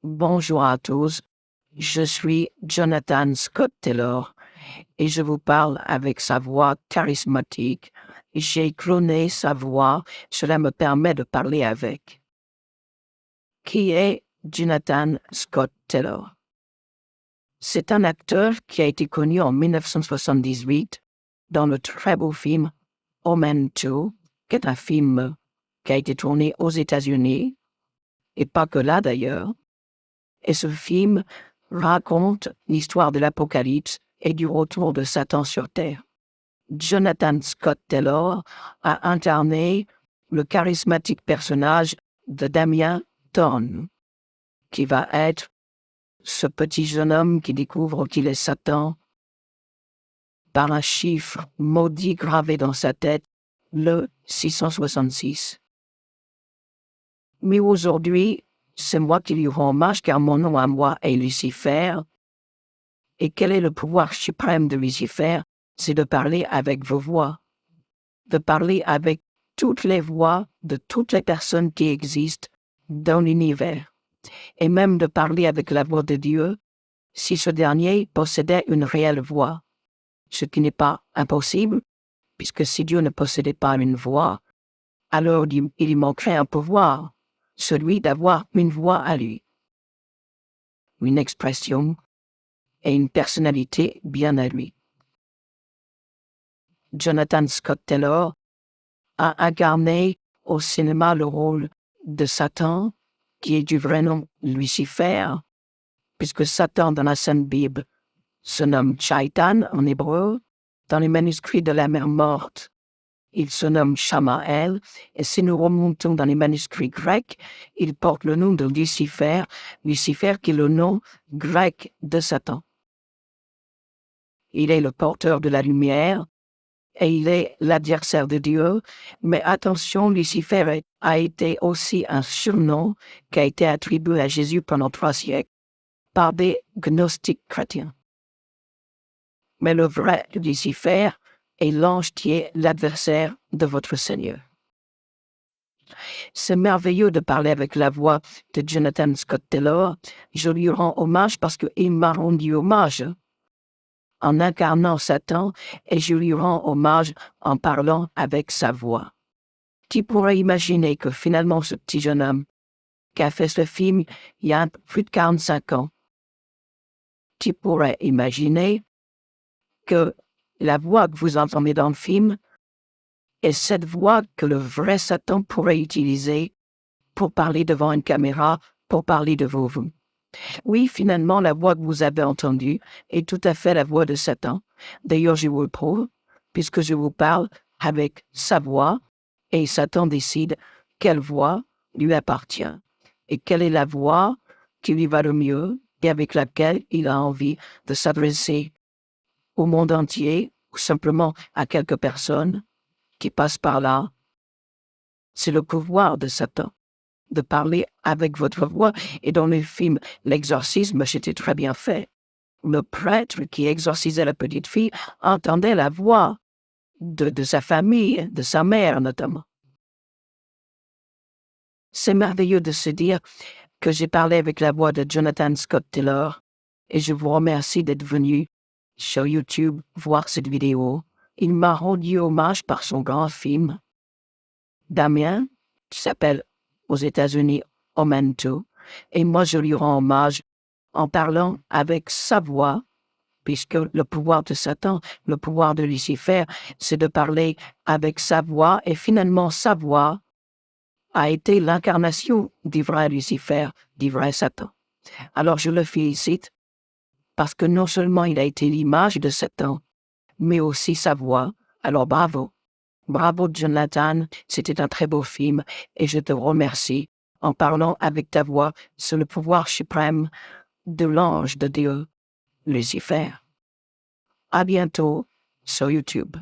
Bonjour à tous, je suis Jonathan Scott Taylor et je vous parle avec sa voix charismatique. J'ai cloné sa voix, cela me permet de parler avec. Qui est Jonathan Scott Taylor? C'est un acteur qui a été connu en 1978 dans le très beau film Omen 2, qui est un film qui a été tourné aux États-Unis, et pas que là d'ailleurs. Et ce film raconte l'histoire de l'Apocalypse et du retour de Satan sur Terre. Jonathan Scott Taylor a incarné le charismatique personnage de Damien Thorne, qui va être ce petit jeune homme qui découvre qu'il est Satan par un chiffre maudit gravé dans sa tête, le 666. Mais aujourd'hui, c'est moi qui lui rends hommage car mon nom à moi est Lucifer. Et quel est le pouvoir suprême de Lucifer? C'est de parler avec vos voix, de parler avec toutes les voix de toutes les personnes qui existent dans l'univers, et même de parler avec la voix de Dieu, si ce dernier possédait une réelle voix, ce qui n'est pas impossible, puisque si Dieu ne possédait pas une voix, alors il lui manquerait un pouvoir, celui d'avoir une voix à lui, une expression et une personnalité bien à lui. Jonathan Scott Taylor a incarné au cinéma le rôle de Satan, qui est du vrai nom Lucifer, puisque Satan dans la Sainte Bible se nomme Shaitan en hébreu. Dans les manuscrits de la mer morte, il se nomme Shamael, et si nous remontons dans les manuscrits grecs, il porte le nom de Lucifer, Lucifer qui est le nom grec de Satan. Il est le porteur de la lumière, et il est l'adversaire de Dieu, mais attention, Lucifer a été aussi un surnom qui a été attribué à Jésus pendant 3 siècles par des gnostiques chrétiens. Mais le vrai Lucifer est l'ange qui est l'adversaire de votre Seigneur. C'est merveilleux de parler avec la voix de Jonathan Scott Taylor. Je lui rends hommage parce qu'il m'a rendu hommage en incarnant Satan, et je lui rends hommage en parlant avec sa voix. Qui pourrait imaginer que finalement ce petit jeune homme qui a fait ce film il y a plus de 45 ans, qui pourrait imaginer que la voix que vous entendez dans le film est cette voix que le vrai Satan pourrait utiliser pour parler devant une caméra, pour parler devant vous. Oui, finalement, la voix que vous avez entendue est tout à fait la voix de Satan. D'ailleurs, je vous le prouve, puisque je vous parle avec sa voix, et Satan décide quelle voix lui appartient, et quelle est la voix qui lui va le mieux, et avec laquelle il a envie de s'adresser au monde entier, ou simplement à quelques personnes qui passent par là. C'est le pouvoir de Satan de parler avec votre voix. Et dans le film L'Exorcisme, c'était très bien fait. Le prêtre qui exorcisait la petite fille entendait la voix de sa famille, de sa mère notamment. C'est merveilleux de se dire que j'ai parlé avec la voix de Jonathan Scott Taylor, et je vous remercie d'être venu sur YouTube voir cette vidéo. Il m'a rendu hommage par son grand film, Damien, qui s'appelle aux États-Unis Omen 2, et moi je lui rends hommage en parlant avec sa voix, puisque le pouvoir de Satan, le pouvoir de Lucifer, c'est de parler avec sa voix, et finalement sa voix a été l'incarnation du vrai Lucifer, du vrai Satan. Alors je le félicite, parce que non seulement il a été l'image de Satan, mais aussi sa voix. Alors bravo. Bravo Jonathan, c'était un très beau film, et je te remercie en parlant avec ta voix sur le pouvoir suprême de l'ange de Dieu, Lucifer. À bientôt sur YouTube.